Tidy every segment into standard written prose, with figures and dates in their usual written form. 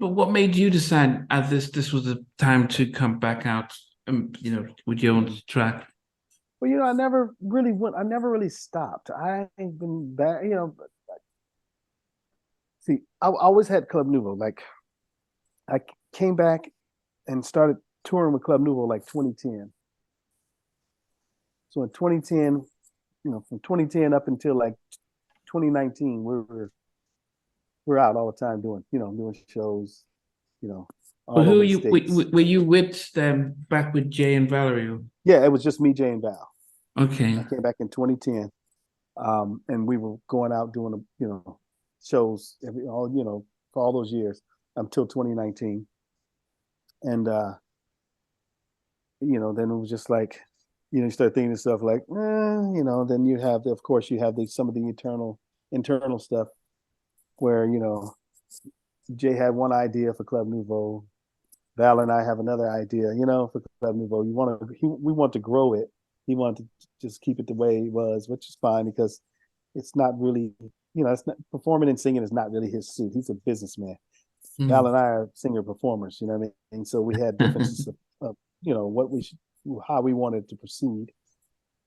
But what made you decide at this was the time to come back out, with your own track? Well, I never really went. I never really stopped. I ain't been back. See, I always had Club Nouveau. Like I came back and started touring with Club Nouveau like 2010. So in 2010, from 2010 up until like 2019, we're out all the time doing shows, Well, all who over are the you? states. Were you with them back with Jay and Valerie? Yeah, it was just me, Jay, and Val. Okay. I came back in 2010, and we were going out doing shows for all those years until 2019, and then it was just like, you start thinking of stuff like, then you have, of course, you have some of the internal stuff where Jay had one idea for Club Nouveau, Val and I have another idea, for Club Nouveau. We want to grow it. He wanted to just keep it the way it was, which is fine because it's not really, it's not performing and singing is not really his suit. He's a businessman. Val and I are singer performers, you know what I mean? And so we had differences of what we should, how we wanted to proceed.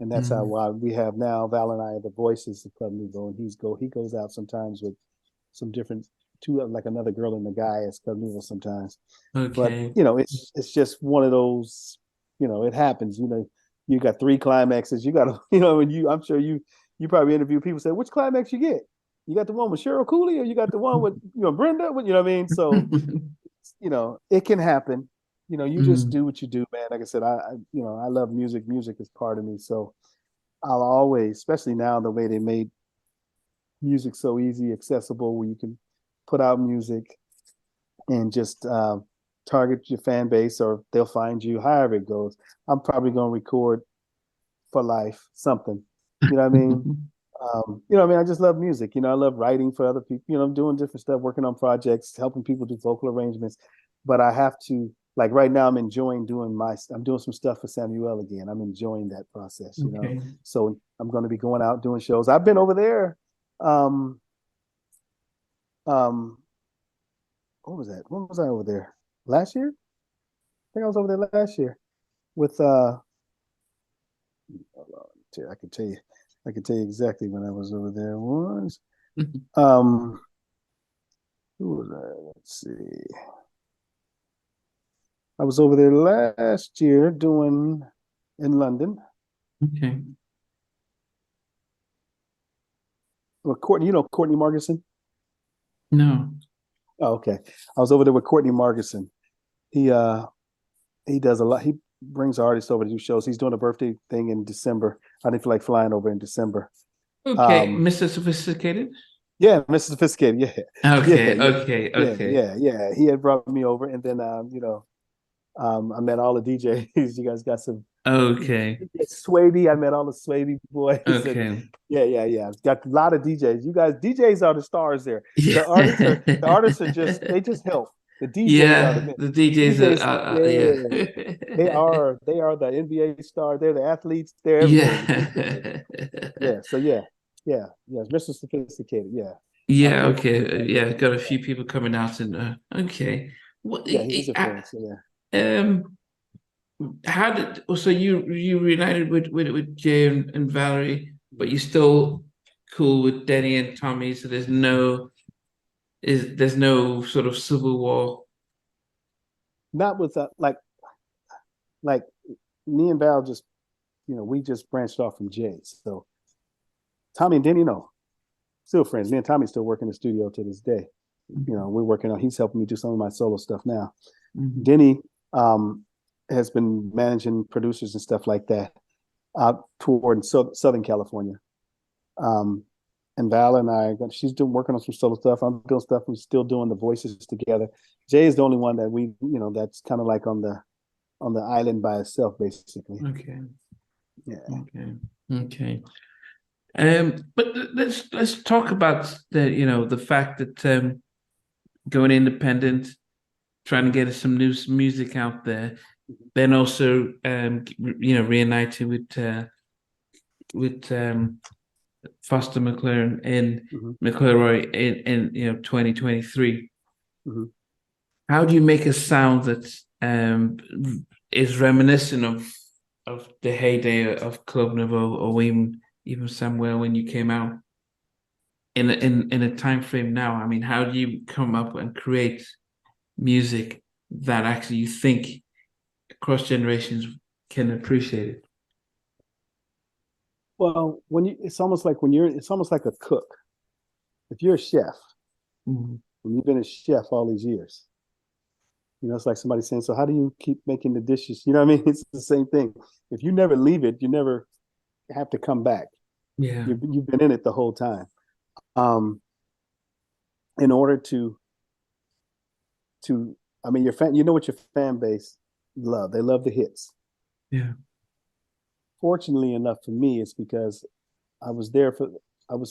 And that's why we have now Val and I are the voices of Club Nouveau, and he goes out sometimes with some different like another girl and the guy as Club Nouveau sometimes. Okay. But it's just one of those, it happens. You got three climaxes. You got to, and I'm sure you probably interview people say, which climax you get? You got the one with Cheryl Cooley, or you got the one with Brenda? You know what I mean? So it can happen. You just do what you do, man. Like I said, I love music. Music is part of me. So I'll always, especially now, the way they made music so easy, accessible, where you can put out music and just target your fan base, or they'll find you, however it goes. I'm probably going to record for life something. You know what I mean? I just love music. I love writing for other people. I'm doing different stuff, working on projects, helping people do vocal arrangements. But I have to, like right now, I'm enjoying I'm doing some stuff for Samuelle again. I'm enjoying that process, Okay. So I'm going to be going out doing shows. I've been over there. Um, what was that? When was I over there? Last year? I think I was over there last year with I can tell you exactly when I was over there. It was um who was I? Let's see. I was over there last year doing in London. Okay. Well, Courtney, Courtney Margerson? No. Oh, okay. I was over there with Courtney Margerson. He does a lot. He brings artists over to do shows. He's doing a birthday thing in December. I didn't feel like flying over in December. Okay, Mr. Sophisticated. Yeah, Mr. Sophisticated. Yeah, Okay, yeah, okay, yeah, okay. yeah, yeah. He had brought me over, and then I met all the DJs. You guys got some Okay. Swaby. I met all the Swaby boys, and Okay. yeah. Got a lot of DJs. You guys, DJs are the stars there. Yeah. The artists are just they just help. The DJs are Yeah, the the DJs DJs. Yeah, yeah. they are the NBA star. They're the athletes. They're everything. The DJs. Yeah. Yeah. So yeah. Mr. Sophisticated. Yeah. I've Yeah, been over there. okay. Yeah, got a few people coming out and okay. What Yeah, he's a friend. So yeah. um how did so you reunited with Jay and Valerie, but you still cool with Denny and Tommy, so there's no sort of civil war. Not with like me and Val just we just branched off from Jay. So Tommy and Denny, still friends. Me and Tommy still work in the studio to this day. We're working on. He's helping me do some of my solo stuff now. Denny has been managing producers and stuff like that out toward Southern California. And Val and I, she's doing working on some solo stuff. I'm doing stuff. We're still doing the voices together. Jay is the only one that that's kind of like on the island by itself, basically. Okay. Yeah. Okay. But let's talk about the fact that going independent, trying to get some new music out there, then also reunited with Foster McClure and Mm-hmm. McClure in 2023. Mm-hmm. How do you make a sound that is reminiscent of the heyday of Club Nouveau, or even Samuelle when you came out in a time frame now? I mean, how do you come up and create music that actually you think across generations can appreciate it? Well, it's almost like a cook. If you're a chef, Mhm. and you've been a chef all these years, it's like somebody saying, so how do you keep making the dishes? You know what I mean? It's the same thing. If you never leave it, you never have to come back. Yeah. You've been in it the whole time. Um, in order I mean, what your fan base love. They love the hits. Yeah. Fortunately enough for me, it's because I was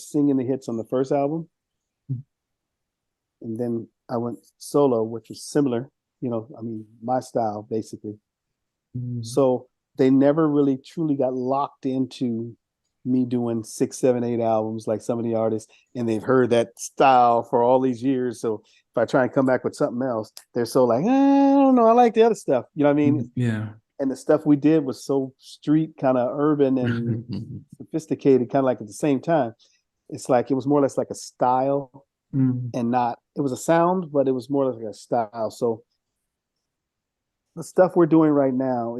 singing the hits on the first album, and then I went solo, which was similar, I mean, my style basically. Mm. So they never really truly got locked into me doing 6, 7, 8 albums like some of the artists, and they've heard that style for all these years. So if I try and come back with something else, they're so like, I don't know, I like the other stuff. You know what I mean? Yeah. And the stuff we did was so street, kind of urban and sophisticated, kind of like at the same time. It's like it was more or less like a style, and not it was a sound, but it was more like a style. So the stuff we're doing right now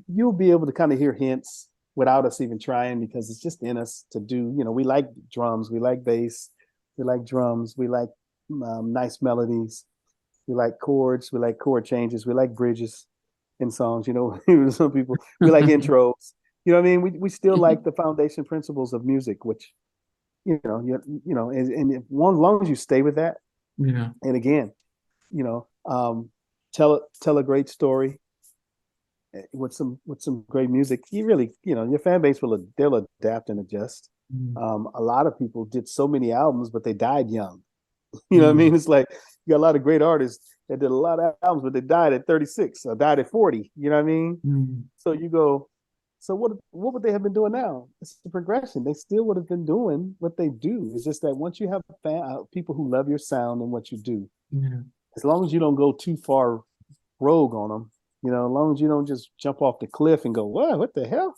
you'll be able to kind of hear hints without us even trying, because it's just in us to do. We like drums, we like bass, we like drums, we like nice melodies, we like chords, we like chord changes, we like bridges in songs. Some people, we like intros. You know what I mean? We still like the foundation principles of music, which and as long as you stay with that, Yeah. and again, you know, tell a great story with some great music. You really, your fan base they'll adapt and adjust. A lot of people did so many albums, but they died young. You know what I mean? It's like you got a lot of great artists that did a lot of albums, but they died at 36 or died at 40. You know what I mean? So you go, so what would they have been doing now? It's the progression. They still would have been doing what they do. It's just that once you have people who love your sound and what you do, as long as you don't go too far rogue on them, as long as you don't just jump off the cliff and go, what the hell?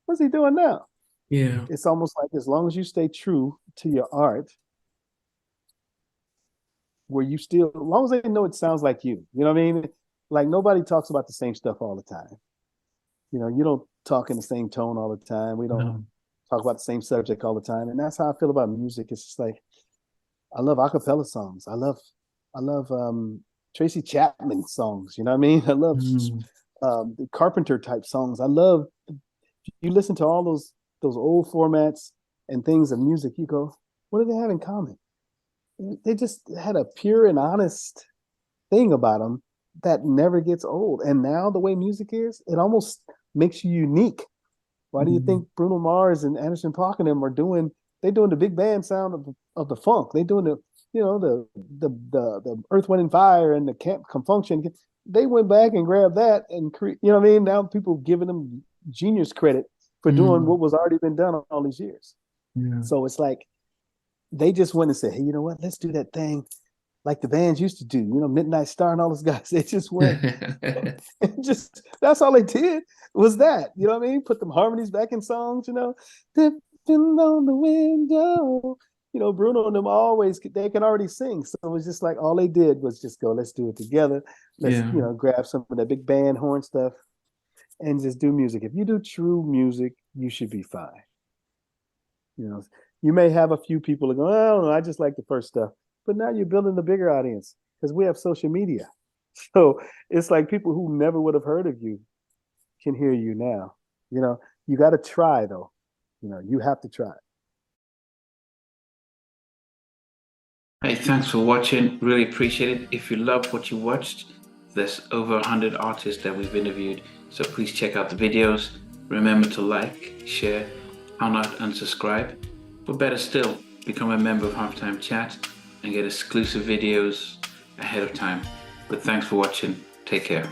What's he doing now? Yeah. It's almost like as long as you stay true to your art, where you still, as long as they know it sounds like you know what I mean? Like nobody talks about the same stuff all the time. You don't talk in the same tone all the time. We don't talk about the same subject all the time. And that's how I feel about music. It's just like, I love acapella songs. I love Tracy Chapman songs. You know what I mean? I love the Carpenter type songs. I love, you listen to all those old formats and things of music, you go, what do they have in common? They just had a pure and honest thing about them that never gets old. And now the way music is, it almost makes you unique. Why do you think Bruno Mars and Anderson .Paak and them are doing the big band sound of the funk? They doing the Earth, Wind and Fire and the Camp Confunction. They went back and grabbed that and you know what I mean? Now people giving them genius credit for doing what was already been done all these years. Yeah. So it's like they just went and said, hey, you know what? Let's do that thing like the bands used to do, Midnight Star and all those guys. They just went, that's all they did was that, you know what I mean? Put them harmonies back in songs, dipping on the window. Bruno and them they can already sing. So it was just like, all they did was just go, let's do it together. Let's, grab some of that big band horn stuff and just do music. If you do true music, you should be fine. You may have a few people that go, I don't know, I just like the first stuff. But now you're building a bigger audience because we have social media. So it's like people who never would have heard of you can hear you now. You got to try though. You have to try. Hey, thanks for watching. Really appreciate it. If you love what you watched, there's over 100 artists that we've interviewed. So please check out the videos. Remember to like, share, and unsubscribe. But better still, become a member of Halftime Chat and get exclusive videos ahead of time. But thanks for watching. Take care.